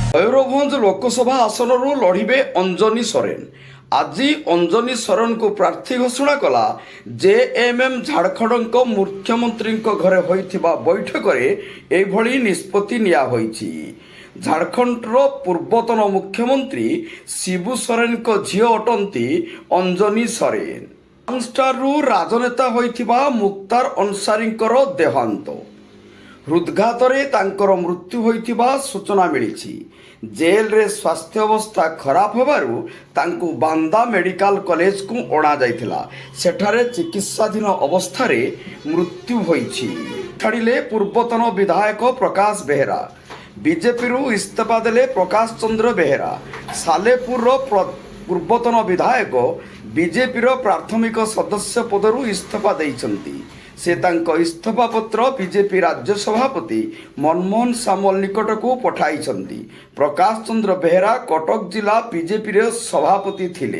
ମୟୂରଭଞ୍ଜ ଲୋକସଭା ଆସନରୁ ଲଢ଼ିବେ ଅଞ୍ଜନି ସୋରେନ। ଆଜି ଅଞ୍ଜନି ସୋରେନଙ୍କୁ ପ୍ରାର୍ଥୀ ଘୋଷଣା କଲା ଜେଏମ୍ଏମ୍। ଝାଡ଼ଖଣ୍ଡଙ୍କ ମୁଖ୍ୟମନ୍ତ୍ରୀଙ୍କ ଘରେ ହୋଇଥିବା ବୈଠକରେ ଏଭଳି ନିଷ୍ପତ୍ତି ନିଆହୋଇଛି। ଝାଡ଼ଖଣ୍ଡର ପୂର୍ବତନ ମୁଖ୍ୟମନ୍ତ୍ରୀ ଶିବୁ ସୋରେନଙ୍କ ଝିଅ ଅଟନ୍ତି ଅଞ୍ଜନି ସୋରେନ। ଷ୍ଟାରରୁ ରାଜନେତା ହୋଇଥିବା ମୁକ୍ତାର ଅନସାରୀଙ୍କର ଦେହାନ୍ତ। ହୃଦଘାତରେ ତାଙ୍କର ମୃତ୍ୟୁ ହୋଇଥିବା ସୂଚନା ମିଳିଛି। ଜେଲରେ ସ୍ୱାସ୍ଥ୍ୟ ଅବସ୍ଥା ଖରାପ ହେବାରୁ ତାଙ୍କୁ ବାନ୍ଦା ମେଡିକାଲ କଲେଜକୁ ଅଣାଯାଇଥିଲା। ସେଠାରେ ଚିକିତ୍ସାଧୀନ ଅବସ୍ଥାରେ ମୃତ୍ୟୁ ହୋଇଛି। ଛାଡ଼ିଲେ ପୂର୍ବତନ ବିଧାୟକ ପ୍ରକାଶ ବେହେରା। ବିଜେପିରୁ ଇସ୍ତଫା ଦେଲେ ପ୍ରକାଶ ଚନ୍ଦ୍ର ବେହେରା। ସାଲେପୁରର ପୂର୍ବତନ ବିଧାୟକ ବିଜେପିର ପ୍ରାଥମିକ ସଦସ୍ୟ ପଦରୁ ଇସ୍ତଫା ଦେଇଛନ୍ତି। ସେ ତାଙ୍କ ଇସ୍ତଫା ପତ୍ର ବିଜେପି ରାଜ୍ୟ ସଭାପତି ମନମୋହନ ସାମଲ ନିକଟକୁ ପଠାଇଛନ୍ତି। ପ୍ରକାଶ ଚନ୍ଦ୍ର ବେହେରା କଟକ ଜିଲ୍ଲା ବିଜେପିର ସଭାପତି ଥିଲେ।